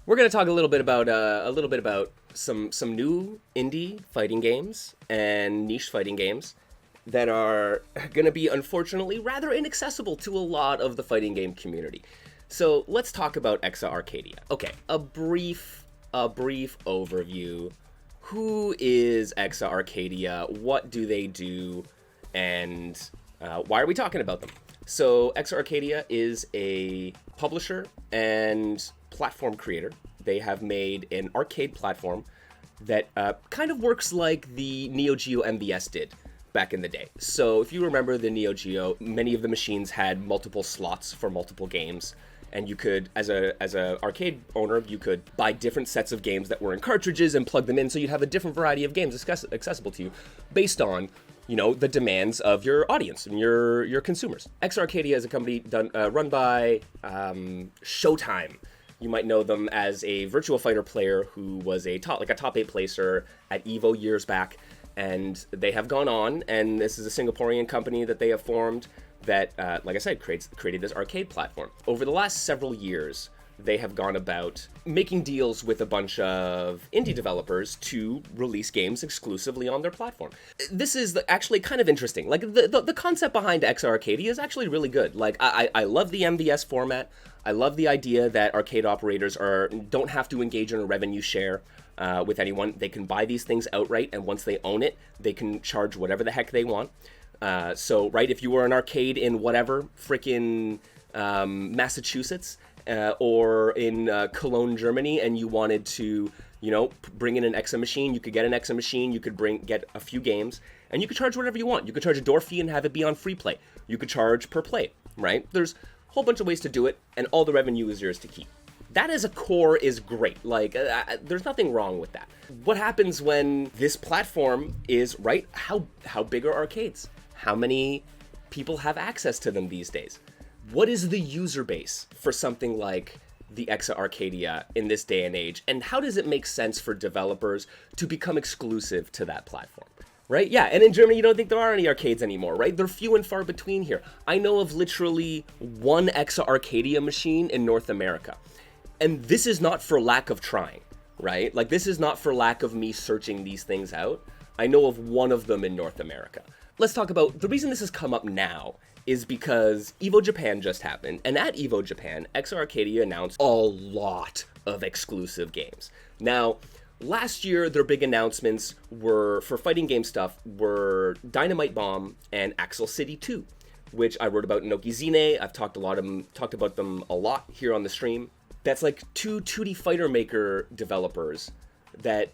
We're going to talk a little bit about some new indie fighting games and niche fighting games that are going to be unfortunately rather inaccessible to a lot of the fighting game community. So let's talk about ExA Arcadia. Okay, a brief overview. Who is ExA Arcadia? What do they do? And why are we talking about them? So ExA Arcadia is a publisher and platform creator. They have made an arcade platform that kind of works like the Neo Geo MVS did back in the day. So if you remember the Neo Geo, many of the machines had multiple slots for multiple games, and you could, as a arcade owner, you could buy different sets of games that were in cartridges and plug them in, so you'd have a different variety of games accessible to you based on the demands of your audience and your consumers. ExA Arcadia is a company run by Showtime. You might know them as a Virtua Fighter player who was a top 8 placer at Evo years back, and they have gone on, and this is a Singaporean company that they have formed that, like I said, created this arcade platform. Over the last several years, they have gone about making deals with a bunch of indie developers to release games exclusively on their platform. This is actually kind of interesting. Like, the concept behind ExA Arcadia is actually really good. Like, I love the MVS format. I love the idea that arcade operators don't have to engage in a revenue share with anyone. They can buy these things outright, and once they own it, they can charge whatever the heck they want. So, right, if you were an arcade in whatever, frickin' Massachusetts, or in Cologne, Germany, and you wanted to, bring in an EXA machine, you could get an EXA machine, you could get a few games, and you could charge whatever you want. You could charge a door fee and have it be on free play. You could charge per play, right? There's a whole bunch of ways to do it, and all the revenue is yours to keep. That as a core is great. Like, there's nothing wrong with that. What happens when this platform is, right, how big are arcades? How many people have access to them these days? What is the user base for something like the ExA Arcadia in this day and age? And how does it make sense for developers to become exclusive to that platform? Right? Yeah, and in Germany, you don't think there are any arcades anymore, right? They're few and far between here. I know of literally one ExA Arcadia machine in North America. And this is not for lack of trying, right? Like, this is not for lack of me searching these things out. I know of one of them in North America. Let's talk about the reason this has come up now is because Evo Japan just happened, and at Evo Japan, ExA Arcadia announced a lot of exclusive games. Now, last year, their big announcements for fighting game stuff were Dynamite Bomb and Axel City 2, which I wrote about in Okizine. I've talked about them a lot here on the stream. That's like two 2D fighter maker developers that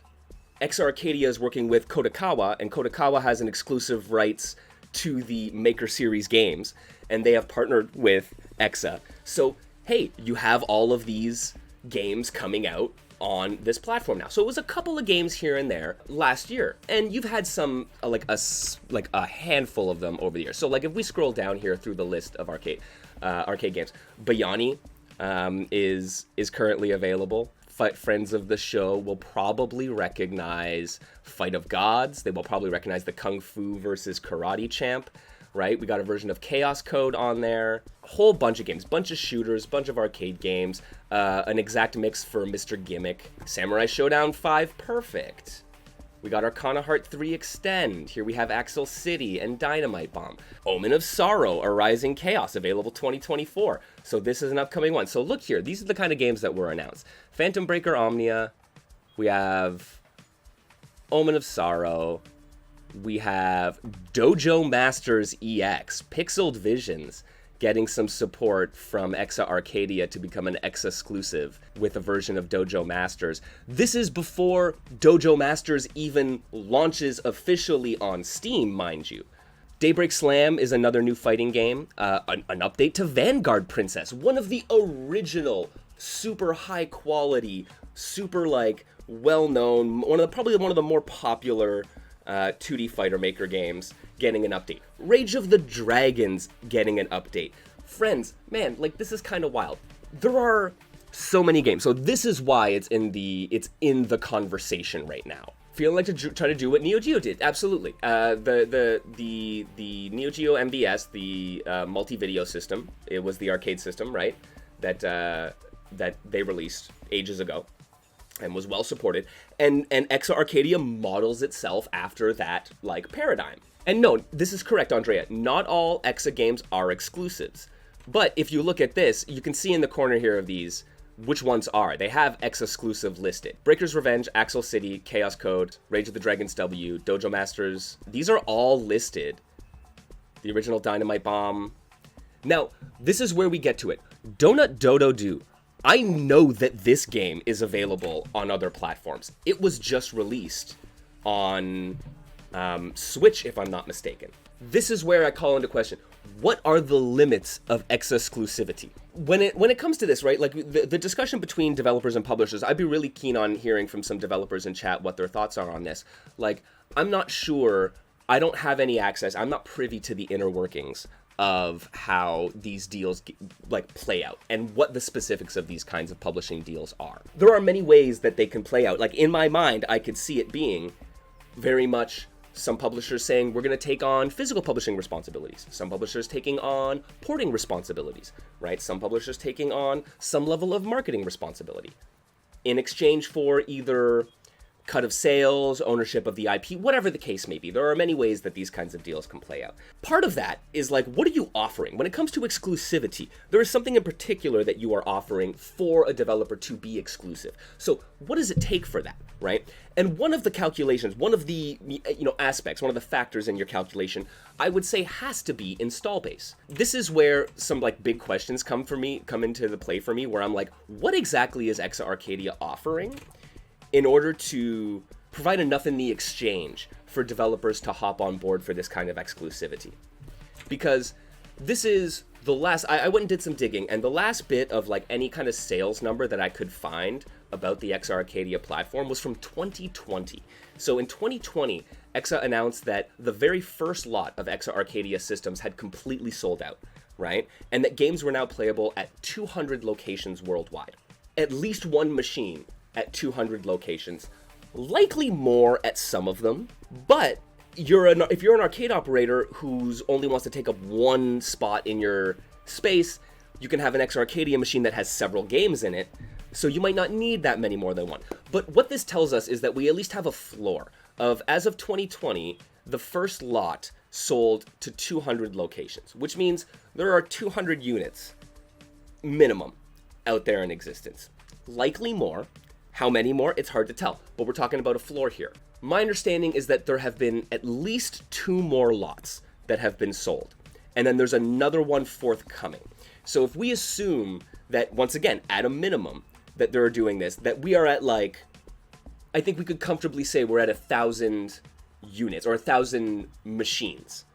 ExA Arcadia is working with Kodakawa, and Kodakawa has an exclusive rights to the Maker Series games, and they have partnered with ExA. So, hey, you have all of these games coming out on this platform now. So it was a couple of games here and there last year, and you've had some a handful of them over the years. So, like, if we scroll down here through the list of arcade games, Bayani is currently available. Friends of the show will probably recognize Fight of Gods. They will probably recognize the Kung Fu versus Karate Champ, right? We got a version of Chaos Code on there. A whole bunch of games, bunch of shooters, bunch of arcade games, an exact mix for Mr. Gimmick. Samurai Showdown 5 Perfect. We got Arcana Heart 3 Extend. Here we have Axel City and Dynamite Bomb. Omen of Sorrow, A Rising Chaos, available 2024. So this is an upcoming one. So look here, these are the kind of games that were announced. Phantom Breaker Omnia. We have Omen of Sorrow. We have Dojo Masters EX, Pixeled Visions, getting some support from ExA Arcadia to become an ExA exclusive with a version of Dojo Masters. This is before Dojo Masters even launches officially on Steam, mind you. Daybreak Slam is another new fighting game, an update to Vanguard Princess, one of the original, super high quality, super well-known, probably one of the more popular 2D fighter maker games getting an update. Rage of the Dragons getting an update. Friends, man, this is kind of wild. There are so many games. So this is why it's in the conversation right now. Feeling like to try to do what Neo Geo did. Absolutely. The Neo Geo MVS, the multi-video system, it was the arcade system, right? That that they released ages ago and was well supported, and ExA Arcadia models itself after that like paradigm. And no, this is correct, Andrea. Not all ExA games are exclusives. But if you look at this, you can see in the corner here of these which ones are. They have ExA exclusive listed. Breaker's Revenge, Axel City, Chaos Code, Rage of the Dragons W, Dojo Masters. These are all listed. The original Dynamite Bomb. Now, this is where we get to it. Donut Dodo Do. I know that this game is available on other platforms. It was just released on Switch, if I'm not mistaken. This is where I call into question, what are the limits of ExA exclusivity? When it comes to this, right, like the discussion between developers and publishers, I'd be really keen on hearing from some developers in chat what their thoughts are on this. Like, I'm not sure, I don't have any access, I'm not privy to the inner workings of how these deals like play out and what the specifics of these kinds of publishing deals are. There are many ways that they can play out. Like, in my mind, I could see it being very much some publishers saying we're going to take on physical publishing responsibilities. Some publishers taking on porting responsibilities, right? Some publishers taking on some level of marketing responsibility in exchange for either cut of sales, ownership of the IP, whatever the case may be. There are many ways that these kinds of deals can play out. Part of that is like, what are you offering? When it comes to exclusivity, there is something in particular that you are offering for a developer to be exclusive. So what does it take for that, right? And one of the calculations, one of the aspects, one of the factors in your calculation, I would say has to be install base. This is where some like big questions come into the play for me, where I'm like, what exactly is ExA Arcadia offering in order to provide enough in the exchange for developers to hop on board for this kind of exclusivity? Because this is the last, I went and did some digging, and the last bit of like any kind of sales number that I could find about the ExA Arcadia platform was from 2020. So in 2020, ExA announced that the very first lot of ExA Arcadia systems had completely sold out, right? And that games were now playable at 200 locations worldwide. At least one machine at 200 locations, likely more at some of them, but if you're an arcade operator who's only wants to take up one spot in your space, you can have an ExA Arcadia machine that has several games in it, so you might not need that many more than one. But what this tells us is that we at least have a floor of, as of 2020, the first lot sold to 200 locations, which means there are 200 units minimum out there in existence. Likely more. How many more? It's hard to tell, but we're talking about a floor here. My understanding is that there have been at least 2 more lots that have been sold, and then there's another one forthcoming. So if we assume that, once again, at a minimum, that they're doing this, that we are at like, I think we could comfortably say we're at 1,000 units or 1,000 machines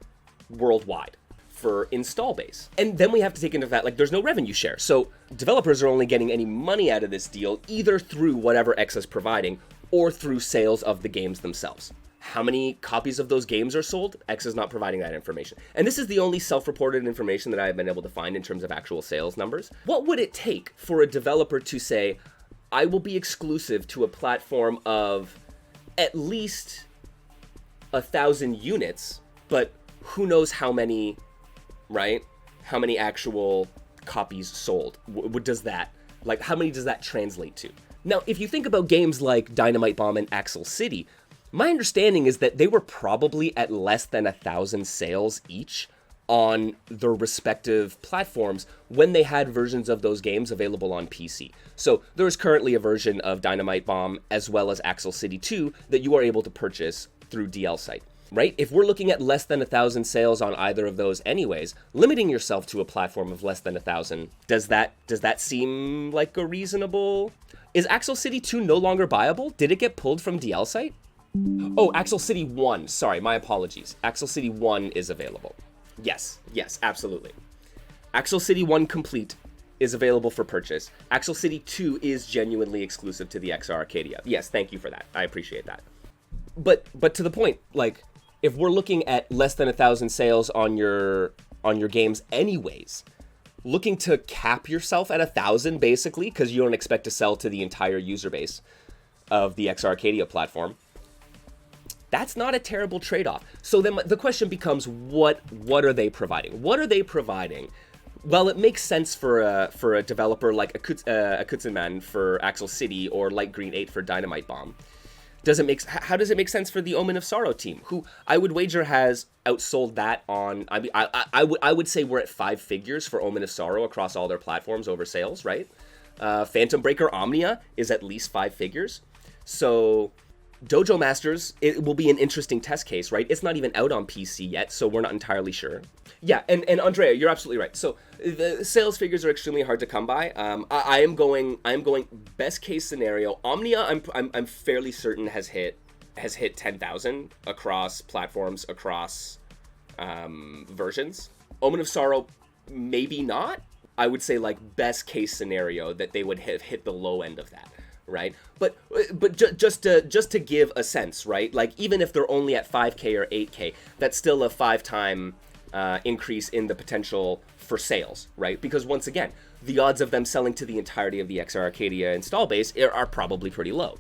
worldwide for install base. And then we have to take into that, like, there's no revenue share. So developers are only getting any money out of this deal either through whatever ExA is providing or through sales of the games themselves. How many copies of those games are sold? ExA is not providing that information. And this is the only self-reported information that I have been able to find in terms of actual sales numbers. What would it take for a developer to say, I will be exclusive to a platform of at least 1,000 units, but who knows how many, right? How many actual copies sold? Does that, like, how many does that translate to? Now, if you think about games like Dynamite Bomb and Axel City, my understanding is that they were probably at less than 1,000 sales each on their respective platforms when they had versions of those games available on PC. So there is currently a version of Dynamite Bomb as well as Axel City 2 that you are able to purchase through DL site, right? If we're looking at less than 1,000 sales on either of those anyways, limiting yourself to a platform of less than 1,000, does that seem like a reasonable? Is Axel City 2 no longer buyable? Did it get pulled from DL site? Oh, Axel City 1. Sorry, my apologies. Axel City 1 is available. Yes, absolutely. Axel City 1 Complete is available for purchase. Axel City 2 is genuinely exclusive to the ExA Arcadia. Yes, thank you for that. I appreciate that. But to the point, like, if we're looking at less than 1,000 sales on your games anyways, looking to cap yourself at 1,000 basically, because you don't expect to sell to the entire user base of the ExA Arcadia platform, that's not a terrible trade-off. So then the question becomes, what are they providing? What are they providing while it makes sense for a developer like Akutsuman for Axel City or Light Green 8 for Dynamite Bomb, how does it make sense for the Omen of Sorrow team, who I would wager has outsold that on, I would say we're at 5 figures for Omen of Sorrow across all their platforms over sales, right? Phantom Breaker Omnia is at least 5 figures. So Dojo Masters, it will be an interesting test case, right? It's not even out on PC yet, so we're not entirely sure. Yeah, and Andrea, you're absolutely right. So the sales figures are extremely hard to come by. I am going best case scenario. Omnia, I'm fairly certain has hit 10,000 across platforms, across versions. Omen of Sorrow, maybe not. I would say like best case scenario that they would have hit the low end of that. Right, but just to give a sense, right? Like even if they're only at 5K or 8K, that's still a 5-time increase in the potential for sales, right? Because once again, the odds of them selling to the entirety of the ExA Arcadia install base are probably pretty low.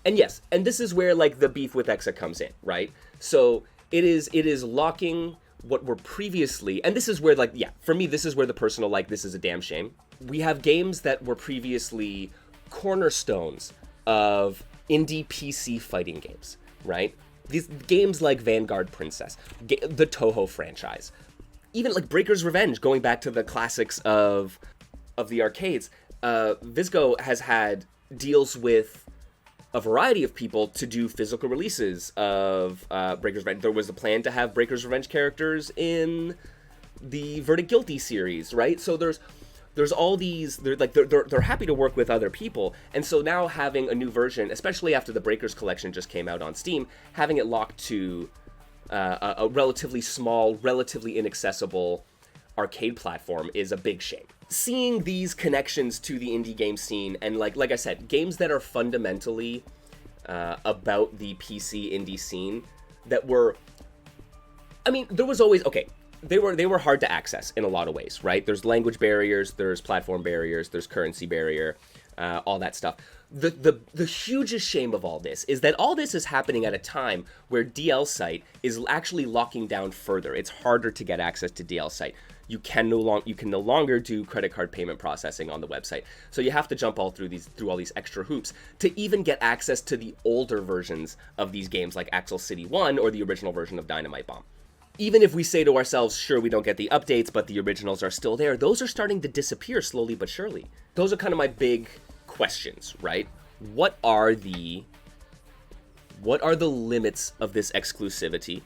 And yes, and this is where like the beef with ExA comes in, right? So it is locking what were previously, and this is where like, yeah, for me, this is where the personal like, this is a damn shame. We have games that were previously cornerstones of indie PC fighting games, right? These games like Vanguard Princess, the Toho franchise, even like Breaker's Revenge, going back to the classics of the arcades. Visco has had deals with a variety of people to do physical releases of Breaker's Revenge. There was a plan to have Breaker's Revenge characters in the Verdict Guilty series, right? So there's all these, they're happy to work with other people, and so now having a new version, especially after the Breakers collection just came out on Steam, having it locked to a relatively small, relatively inaccessible arcade platform is a big shame. Seeing these connections to the indie game scene, and like I said, games that are fundamentally about the PC indie scene that were, I mean, there was always, okay, they were hard to access in a lot of ways, right? There's language barriers, there's platform barriers, there's currency barrier, all that stuff. The hugest shame of all this is that all this is happening at a time where DL Site is actually locking down further. It's harder to get access to DL Site. You can no longer do credit card payment processing on the website. So you have to jump through all these extra hoops to even get access to the older versions of these games like Axel City 1 or the original version of Dynamite Bomb. Even if we say to ourselves, sure, we don't get the updates, but the originals are still there, those are starting to disappear slowly but surely. Those are kind of my big questions, right? What are the limits of this exclusivity?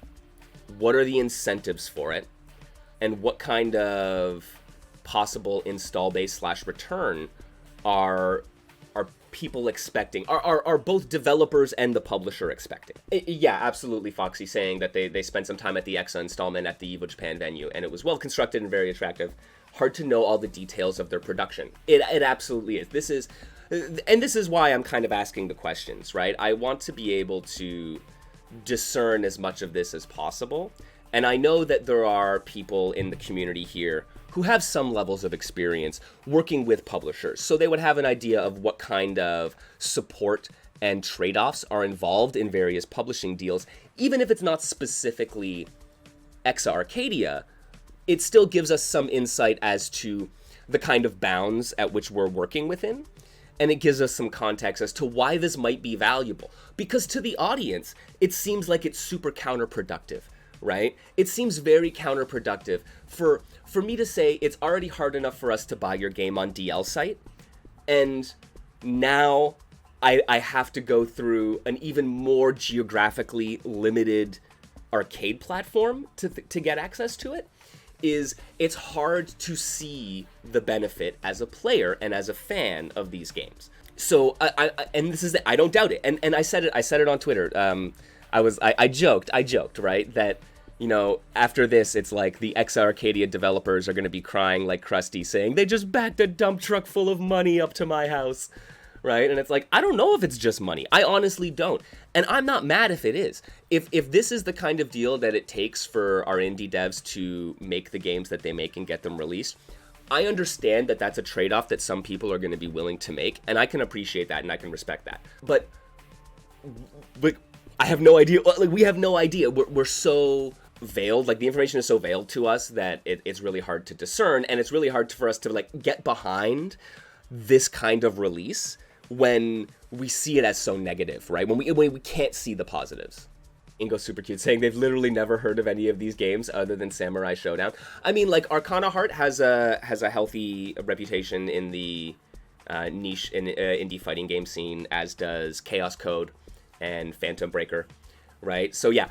What are the incentives for it? And what kind of possible install base / return are people expecting? Are both developers and the publisher expecting? Yeah, absolutely. Foxy saying that they spent some time at the EXA installment at the Evo Japan venue, and it was well constructed and very attractive. Hard to know all the details of their production. It absolutely is. This is why I'm kind of asking the questions, right? I want to be able to discern as much of this as possible. And I know that there are people in the community here who have some levels of experience working with publishers. So they would have an idea of what kind of support and trade-offs are involved in various publishing deals. Even if it's not specifically ExA Arcadia, it still gives us some insight as to the kind of bounds at which we're working within. And it gives us some context as to why this might be valuable. Because to the audience, it seems like it's super counterproductive, right? It seems very counterproductive for me to say it's already hard enough for us to buy your game on DL Site, and now I have to go through an even more geographically limited arcade platform to get access to it. It's hard to see the benefit as a player and as a fan of these games. So I don't doubt it, and I said it on Twitter. I joked, right, that, you know, after this, it's like the ExA Arcadia developers are going to be crying like Krusty, saying, they just backed a dump truck full of money up to my house, right? And it's like, I don't know if it's just money. I honestly don't. And I'm not mad if it is. If this is the kind of deal that it takes for our indie devs to make the games that they make and get them released, I understand that that's a trade-off that some people are going to be willing to make, and I can appreciate that and I can respect that. But I have no idea. Like, we have no idea. We're so veiled, like the information is so veiled to us that it's really hard to discern, and it's really hard for us to like get behind this kind of release when we see it as so negative, right? When we can't see the positives. Ingo Super Cute saying they've literally never heard of any of these games other than Samurai Showdown. I mean, like Arcana Heart has a healthy reputation in the niche in indie fighting game scene, as does Chaos Code and Phantom Breaker, right? So yeah,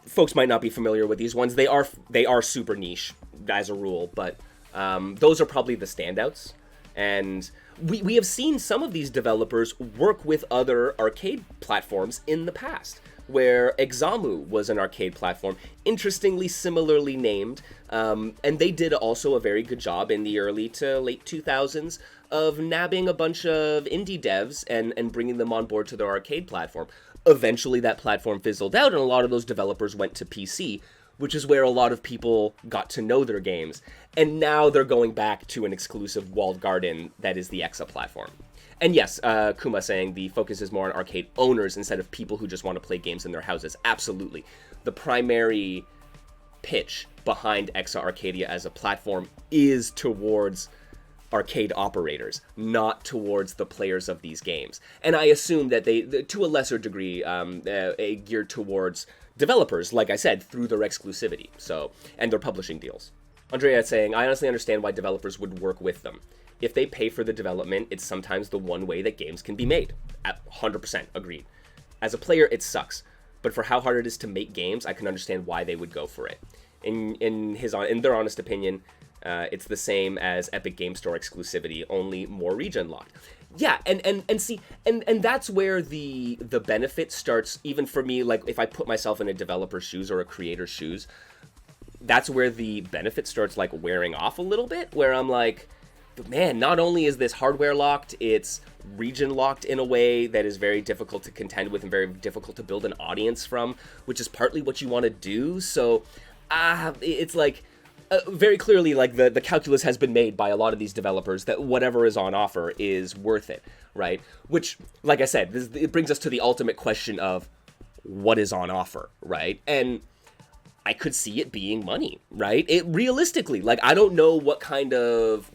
folks might not be familiar with these ones. They are super niche as a rule, but those are probably the standouts. And we have seen some of these developers work with other arcade platforms in the past, where Examu was an arcade platform, interestingly similarly named, and they did also a very good job in the early to late 2000s of nabbing a bunch of indie devs and bringing them on board to their arcade platform. Eventually that platform fizzled out and a lot of those developers went to PC, which is where a lot of people got to know their games. And now they're going back to an exclusive walled garden that is the EXA platform. And yes, Kuma saying the focus is more on arcade owners instead of people who just want to play games in their houses. Absolutely. The primary pitch behind EXA Arcadia as a platform is towards arcade operators, not towards the players of these games. And I assume that they, to a lesser degree, geared towards developers, like I said, through their exclusivity, so, and their publishing deals. Andrea saying, I honestly understand why developers would work with them. If they pay for the development, it's sometimes the one way that games can be made. 100% agreed. As a player, it sucks, but for how hard it is to make games, I can understand why they would go for it. In their honest opinion, it's the same as Epic Game Store exclusivity, only more region locked. Yeah, and see, and that's where the benefit starts, even for me, like if I put myself in a developer's shoes or a creator's shoes, that's where the benefit starts like wearing off a little bit, where I'm like, man, not only is this hardware locked, it's region locked in a way that is very difficult to contend with and very difficult to build an audience from, which is partly what you want to do. So, it's like, very clearly, like the calculus has been made by a lot of these developers that whatever is on offer is worth it, right? Which, like I said, it brings us to the ultimate question of what is on offer, right? And I could see it being money, right? It realistically, like I don't know what kind of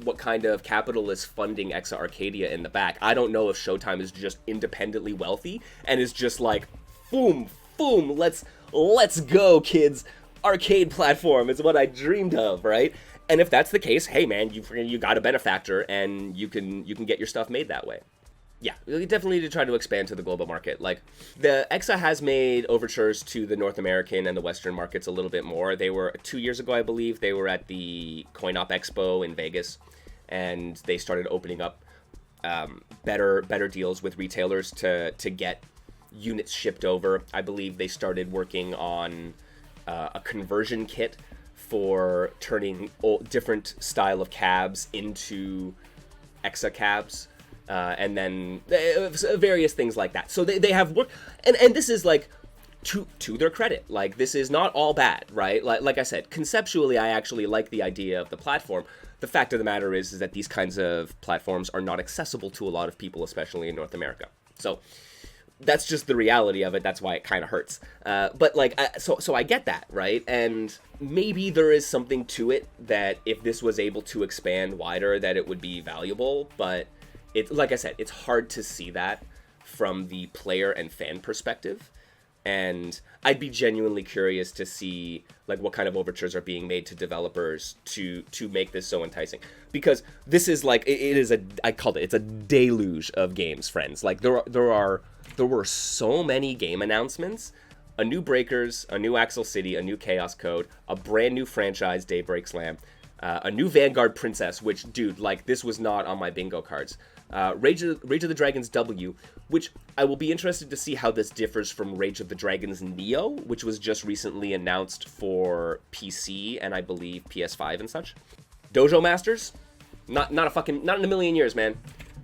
capital is funding EXA Arcadia in the back. I don't know if Showtime is just independently wealthy and is just like, boom, let's go, kids. Arcade platform is what I dreamed of, right? And if that's the case, hey man, you got a benefactor and you can get your stuff made that way. Yeah, we definitely need to try to expand to the global market. Like, the EXA has made overtures to the North American and the Western markets a little bit more. They were, 2 years ago, I believe, they were at the CoinOp Expo in Vegas, and they started opening up better deals with retailers to get units shipped over. I believe they started working on a conversion kit for turning different style of cabs into EXA cabs. And then various things like that. So they have worked, and this is like to their credit. Like, this is not all bad, right? Like I said, conceptually, I actually like the idea of the platform. The fact of the matter is that these kinds of platforms are not accessible to a lot of people, especially in North America. So that's just the reality of it. That's why it kind of hurts. But like, so I get that, right? And maybe there is something to it that if this was able to expand wider, that it would be valuable, but like I said, it's hard to see that from the player and fan perspective, and I'd be genuinely curious to see like what kind of overtures are being made to developers to make this so enticing, because this is like it's a deluge of games, friends. Like there were so many game announcements. A new Breakers, a new Axel City, a new Chaos Code, a brand new franchise, Daybreak Slam, a new Vanguard Princess, which, dude, like, this was not on my bingo cards. Rage of the Dragons W, which I will be interested to see how this differs from Rage of the Dragons Neo, which was just recently announced for PC and I believe PS5 and such. Dojo Masters? Not in a million years, man.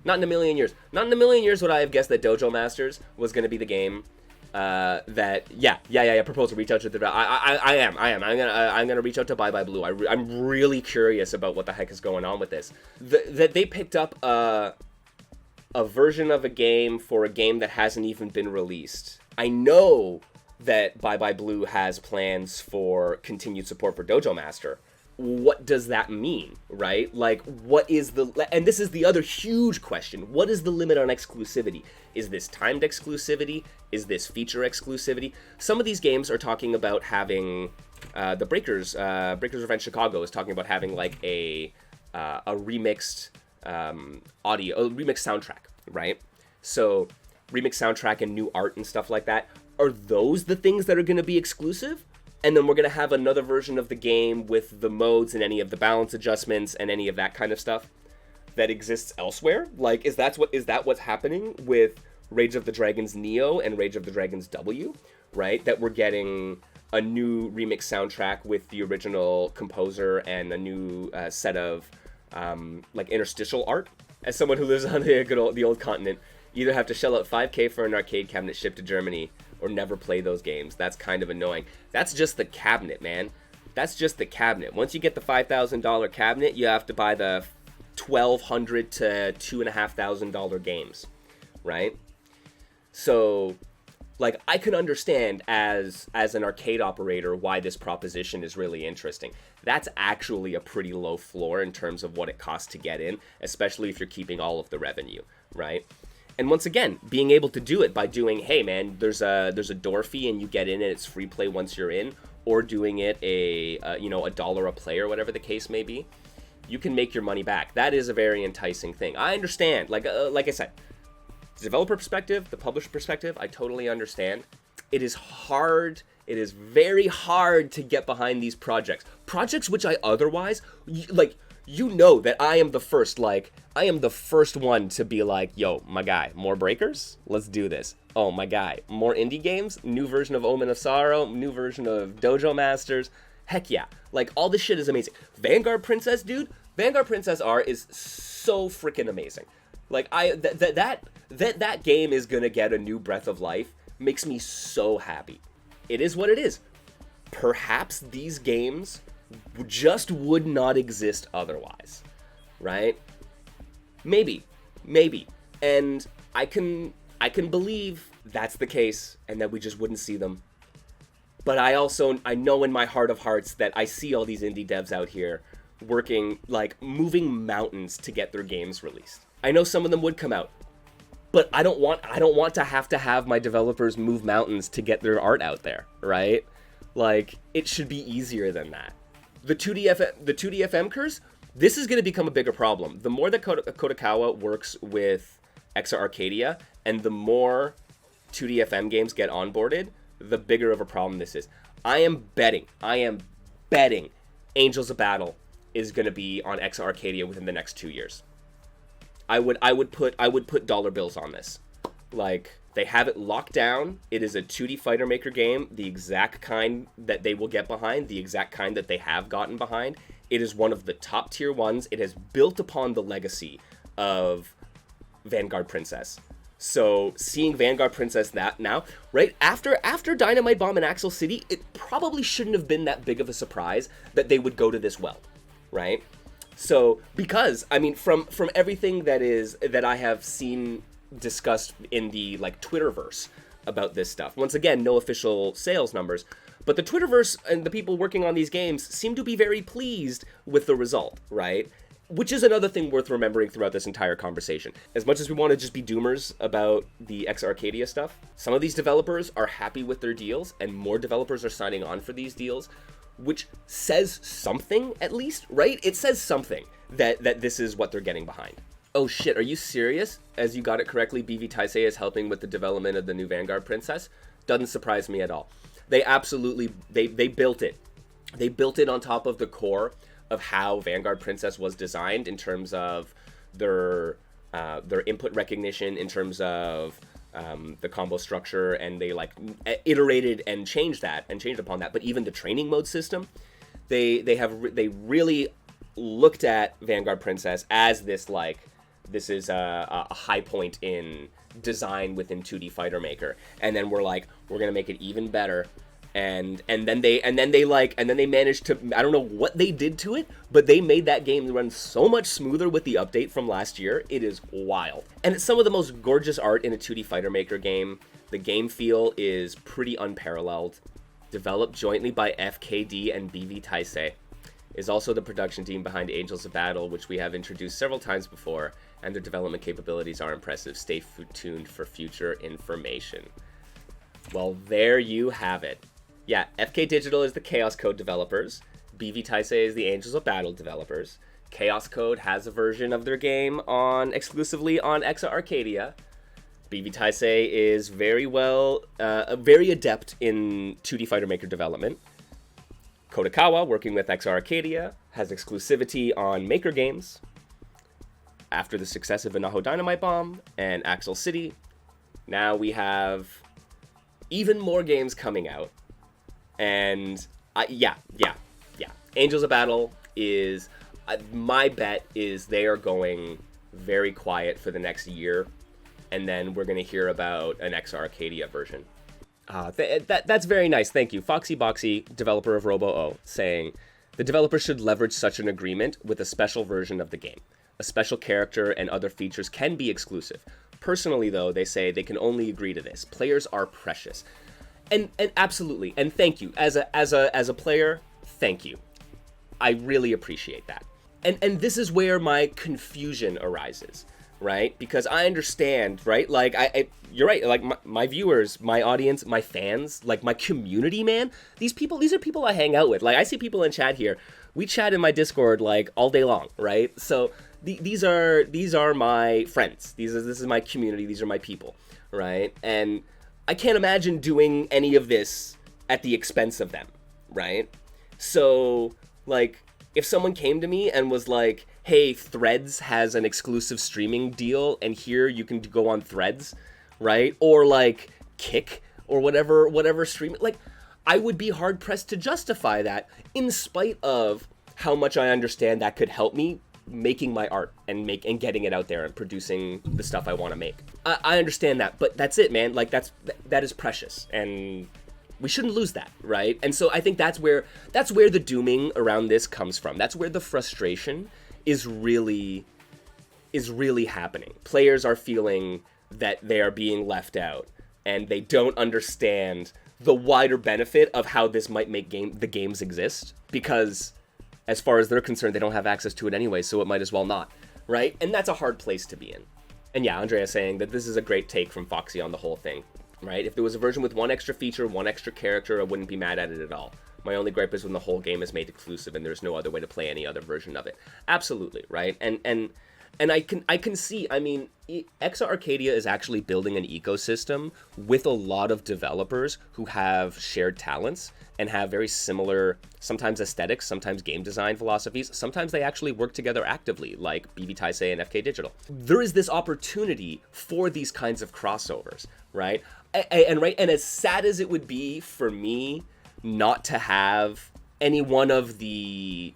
Not in a million years. Not in a million years would I have guessed that Dojo Masters was going to be the game propose to reach out to the, I'm gonna reach out to Bye Bye Blue. I'm really curious about what the heck is going on with this. That they picked up a version of a game for a game that hasn't even been released. I know that Bye Bye Blue has plans for continued support for Dojo Master. What does that mean, right? Like, what is and this is the other huge question, what is the limit on exclusivity? Is this timed exclusivity? Is this feature exclusivity? Some of these games are talking about having, the Breakers Revenge Chicago is talking about having like a remixed audio, a remixed soundtrack, right? So, remixed soundtrack and new art and stuff like that. Are those the things that are going to be exclusive? And then we're going to have another version of the game with the modes and any of the balance adjustments and any of that kind of stuff that exists elsewhere? Like, is that what's happening with Rage of the Dragons Neo and Rage of the Dragons W, right? That we're getting a new remix soundtrack with the original composer and a new set of like interstitial art. As someone who lives on the old continent, you either have to shell out $5,000 for an arcade cabinet shipped to Germany or never play those games. That's kind of annoying. That's just the cabinet, man. That's just the cabinet. Once you get the $5,000 cabinet, you have to buy the $1,200 to $2,500 games, right? So, like, I can understand as an arcade operator why this proposition is really interesting. That's actually a pretty low floor in terms of what it costs to get in, especially if you're keeping all of the revenue, right? And once again, being able to do it by doing, hey man, there's a door fee and you get in and it's free play once you're in, or doing it $1 a play or whatever the case may be, you can make your money back. That is a very enticing thing. I understand, like I said, the developer perspective, the publisher perspective, I totally understand. It is hard. It is very hard to get behind these projects which I otherwise like. You know that I am the first one to be like, yo, my guy, more Breakers? Let's do this. Oh, my guy, more indie games? New version of Omen of Sorrow? New version of Dojo Masters? Heck yeah. Like, all this shit is amazing. Vanguard Princess, dude? Vanguard Princess R is so freaking amazing. Like, that game is gonna get a new breath of life makes me so happy. It is what it is. Perhaps these games just would not exist otherwise, right? Maybe, and I can believe that's the case and that we just wouldn't see them. But I know in my heart of hearts that I see all these indie devs out here working, like, moving mountains to get their games released. I know some of them would come out, but I don't want to have my developers move mountains to get their art out there, right? Like, it should be easier than that. The 2D FMkers, this is going to become a bigger problem. The more that Kodakawa works with ExA Arcadia, and the more 2D FM games get onboarded, the bigger of a problem this is. I am betting Angels of Battle is going to be on ExA Arcadia within the next 2 years. I would put dollar bills on this. Like, they have it locked down. It is a 2D fighter maker game, the exact kind that they will get behind, the exact kind that they have gotten behind. It is one of the top tier ones. It has built upon the legacy of Vanguard Princess. So seeing Vanguard Princess that now, right after Dynamite Bomb and Axel City, it probably shouldn't have been that big of a surprise that they would go to this well, right? So, because, I mean, from everything that I have seen discussed in the, like, Twitterverse about this stuff, once again, no official sales numbers, but the Twitterverse and the people working on these games seem to be very pleased with the result, right? Which is another thing worth remembering throughout this entire conversation. As much as we want to just be doomers about the ExA Arcadia stuff, some of these developers are happy with their deals, and more developers are signing on for these deals, which says something, at least, right? It says something that this is what they're getting behind. Oh shit, are you serious? As you got it correctly, BV Taisei is helping with the development of the new Vanguard Princess. Doesn't surprise me at all. They absolutely, they built it. They built it on top of the core of how Vanguard Princess was designed in terms of their input recognition, in terms of the combo structure, and they like iterated and changed upon that. But even the training mode system, they really looked at Vanguard Princess as this is a high point in design within 2D Fighter Maker, and then we're gonna make it even better, And then they managed to, I don't know what they did to it, but they made that game run so much smoother with the update from last year. It is wild. And it's some of the most gorgeous art in a 2D fighter maker game. The game feel is pretty unparalleled. Developed jointly by FKD and BV Taisei. Is also the production team behind Angels of Battle, which we have introduced several times before, and their development capabilities are impressive. Stay tuned for future information. Well, there you have it. Yeah, FK Digital is the Chaos Code developers. BV Taisei is the Angels of Battle developers. Chaos Code has a version of their game exclusively on ExA Arcadia. BV Taisei is very adept in 2D Fighter Maker development. Kodakawa, working with ExA Arcadia, has exclusivity on Maker games. After the success of Inaho Dynamite Bomb and Axel City, now we have even more games coming out. And Angels of Battle is, my bet is they are going very quiet for the next year, and then we're going to hear about an ExA Arcadia version. That's very nice, thank you. Foxy Boxy, developer of Robo-O, saying, the developer should leverage such an agreement with a special version of the game. A special character and other features can be exclusive. Personally, though, they say they can only agree to this. Players are precious. And absolutely, and thank you. As a player, thank you. I really appreciate that. And this is where my confusion arises, right? Because I understand, right? Like, you're right. Like, my viewers, my audience, my fans, like, my community, man. These are people I hang out with. Like, I see people in chat here. We chat in my Discord, like, all day long, right? So these are my friends. This is my community. These are my people, right? And I can't imagine doing any of this at the expense of them, right? So, like, if someone came to me and was like, hey, Threads has an exclusive streaming deal, and here you can go on Threads, right? Or, like, Kick, or whatever streaming, like, I would be hard-pressed to justify that, in spite of how much I understand that could help me making my art and getting it out there and producing the stuff I want to make. I understand that, but that's it, man. Like, that is precious, and we shouldn't lose that, right? And so I think that's where the dooming around this comes from. That's where the frustration is really happening. Players are feeling that they are being left out, and they don't understand the wider benefit of how this might make the games exist, because as far as they're concerned, they don't have access to it anyway, so it might as well not, right? And that's a hard place to be in. And yeah, Andrea's saying that this is a great take from Foxy on the whole thing, right? If there was a version with one extra feature, one extra character, I wouldn't be mad at it at all. My only gripe is when the whole game is made exclusive and there's no other way to play any other version of it. Absolutely, right? And I can see, I mean, ExA Arcadia is actually building an ecosystem with a lot of developers who have shared talents and have very similar, sometimes aesthetics, sometimes game design philosophies. Sometimes they actually work together actively, like BV Taisei and FK Digital. There is this opportunity for these kinds of crossovers, right? And as sad as it would be for me not to have any one of the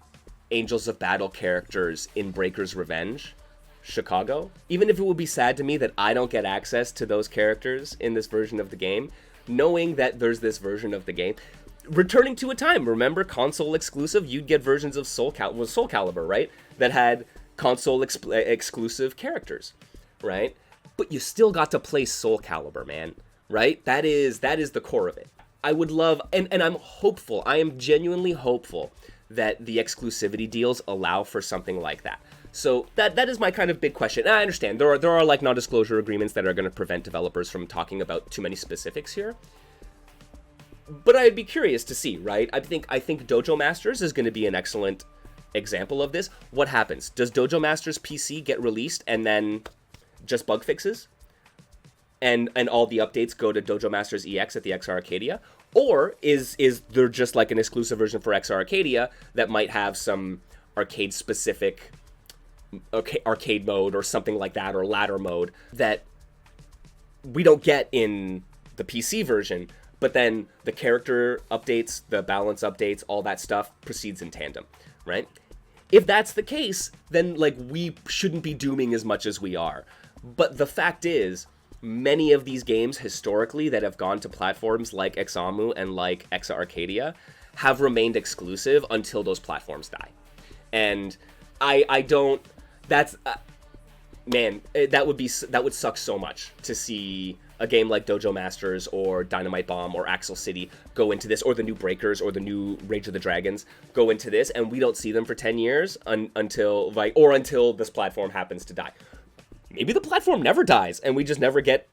Angels of Battle characters in Breaker's Revenge, Chicago, even if it would be sad to me that I don't get access to those characters in this version of the game, knowing that there's this version of the game, returning to a time, remember, console exclusive, you'd get versions of Soul Calibur, right, that had console exclusive characters, right? But you still got to play Soul Calibur, man, right? That is the core of it. I would love, and I'm hopeful, I am genuinely hopeful that the exclusivity deals allow for something like that. So that is my kind of big question. And I understand there are like non-disclosure agreements that are going to prevent developers from talking about too many specifics here. But I'd be curious to see, right? I think Dojo Masters is going to be an excellent example of this. What happens? Does Dojo Masters PC get released and then just bug fixes? And all the updates go to Dojo Masters EX at the ExA Arcadia? Or is there just like an exclusive version for ExA Arcadia that might have some arcade-specific arcade mode or something like that, or ladder mode that we don't get in the PC version, but then the character updates, the balance updates, all that stuff proceeds in tandem, right? If that's the case, then like we shouldn't be dooming as much as we are. But the fact is, many of these games historically that have gone to platforms like Examu and like ExA Arcadia have remained exclusive until those platforms die. And I don't, that's, man, that would suck so much to see a game like Dojo Masters or Dynamite Bomb or Axel City go into this, or the new Breakers or the new Rage of the Dragons go into this, and we don't see them for 10 years until this platform happens to die. Maybe the platform never dies and we just never get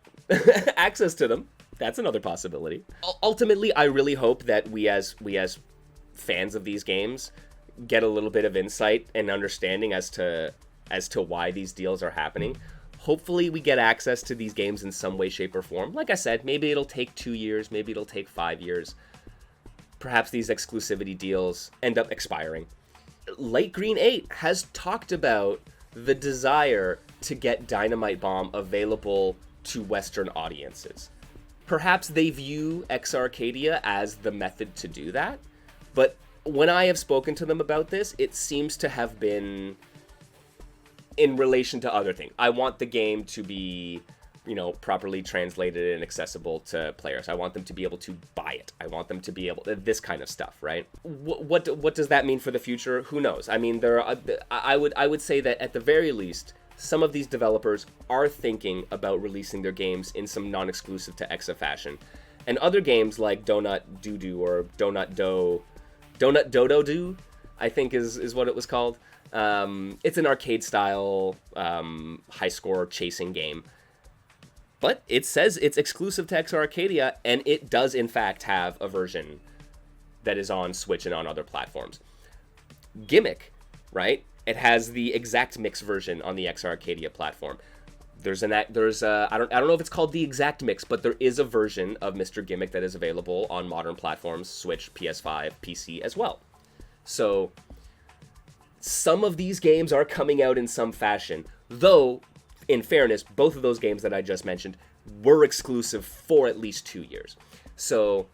access to them. That's another possibility. Ultimately, I really hope that we as fans of these games get a little bit of insight and understanding as to why these deals are happening. Hopefully we get access to these games in some way, shape, or form. Like I said, maybe it'll take 2 years, maybe it'll take 5 years. Perhaps these exclusivity deals end up expiring. Light Green 8 has talked about the desire to get Dynamite Bomb available to Western audiences. Perhaps they view ExA Arcadia as the method to do that, but when I have spoken to them about this, it seems to have been in relation to other things. I want the game to be, properly translated and accessible to players. I want them to be able to buy it. I want them to be able this kind of stuff, right? What does that mean for the future? Who knows? I mean, I would say that at the very least, some of these developers are thinking about releasing their games in some non-exclusive to ExA fashion, and other games like Donut Doo or Donut Dodo Doo, I think is what it was called. It's an arcade-style, high-score chasing game. But it says it's exclusive to ExA Arcadia, and it does, in fact, have a version that is on Switch and on other platforms. Gimmick, right? It has the Exact Mix version on the ExA Arcadia platform. I don't know if it's called the Exact Mix, but there is a version of Mr. Gimmick that is available on modern platforms, Switch, PS5, PC as well. So some of these games are coming out in some fashion, though, in fairness, both of those games that I just mentioned were exclusive for at least 2 years. So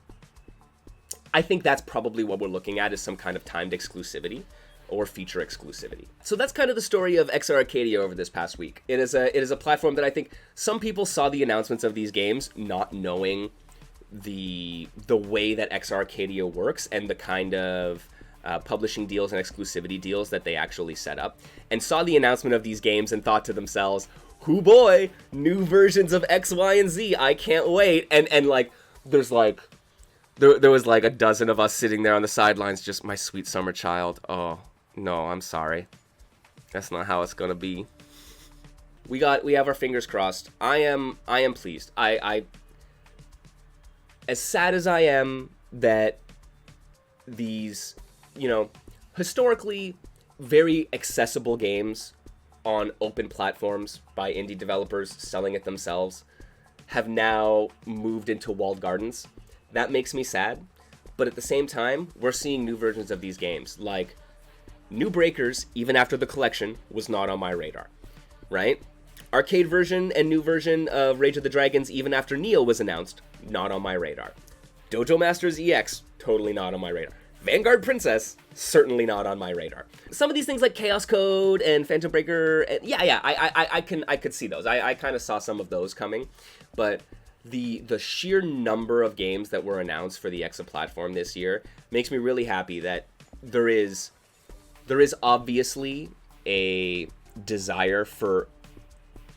I think that's probably what we're looking at, is some kind of timed exclusivity or feature exclusivity. So that's kind of the story of ExA Arcadia over this past week. It is a platform that I think some people saw the announcements of these games not knowing the way that ExA Arcadia works and the kind of publishing deals and exclusivity deals that they actually set up, and saw the announcement of these games and thought to themselves, "Hoo boy, new versions of X, Y, and Z, I can't wait." And there was like a dozen of us sitting there on the sidelines, just, my sweet summer child. Oh no, I'm sorry, that's not how it's gonna be. We have our fingers crossed. I am pleased. I as sad as I am that these, historically very accessible games on open platforms by indie developers selling it themselves have now moved into walled gardens. That makes me sad, but at the same time, we're seeing new versions of these games, like New Breakers, even after the collection, was not on my radar, right? Arcade version and new version of Rage of the Dragons, even after Neo was announced, not on my radar. Dojo Masters EX, totally not on my radar. Vanguard Princess, certainly not on my radar. Some of these things like Chaos Code and Phantom Breaker, I could see those. I kind of saw some of those coming, but the sheer number of games that were announced for the ExA platform this year makes me really happy that there is obviously a desire for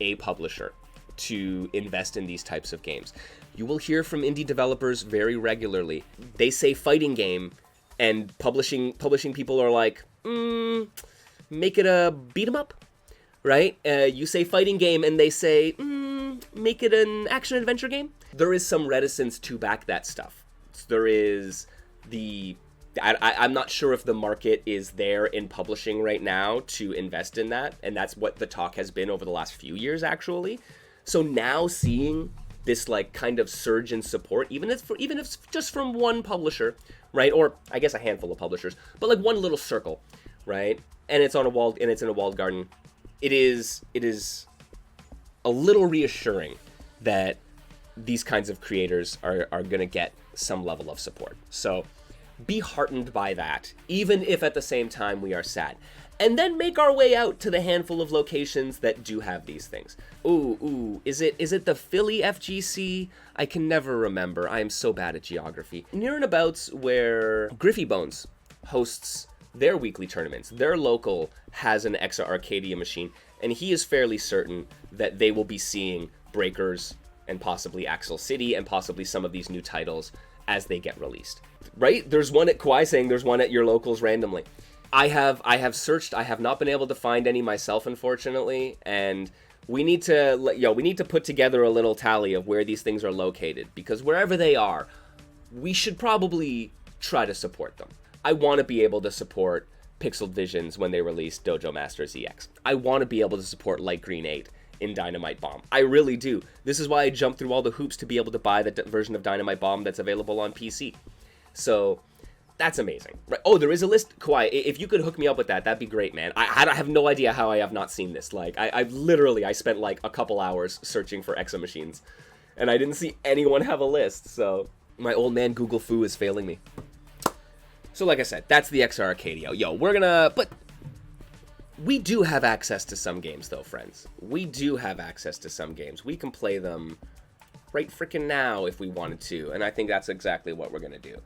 a publisher to invest in these types of games. You will hear from indie developers very regularly. They say fighting game, and publishing people are like, make it a beat 'em up, right? You say fighting game, and they say, make it an action adventure game. There is some reticence to back that stuff. There is I'm not sure if the market is there in publishing right now to invest in that, and that's what the talk has been over the last few years, actually. So now seeing this like kind of surge in support, even if just from one publisher, right, or I guess a handful of publishers, but like one little circle, right, and it's in a walled garden, it is a little reassuring that these kinds of creators are going to get some level of support. So be heartened by that, even if at the same time we are sad. and then make our way out to the handful of locations that do have these things. Ooh, is it the Philly FGC? I can never remember. I am so bad at geography. Near and abouts where Griffy Bones hosts their weekly tournaments. Their local has an ExA Arcadia machine, and he is fairly certain that they will be seeing Breakers and possibly Axel City and possibly some of these new titles as they get released. Right? There's one at Kwai saying there's one at your locals randomly. I have searched. I have not been able to find any myself, unfortunately, and we need to put together a little tally of where these things are located, because wherever they are, we should probably try to support them. I want to be able to support Pixel Visions when they release Dojo Masters EX. I want to be able to support Light Green 8 in Dynamite Bomb. I really do. This is why I jumped through all the hoops to be able to buy the version of Dynamite Bomb that's available on PC. So that's amazing. Right? Oh, there is a list. Kawhi, if you could hook me up with that, that'd be great, man. I have no idea how I have not seen this. Like, I spent like a couple hours searching for EXA machines, and I didn't see anyone have a list. So my old man Google Foo is failing me. So like I said, that's the ExA Arcadia. But we do have access to some games, though, friends. We do have access to some games. We can play them right freaking now if we wanted to, and I think that's exactly what we're gonna do.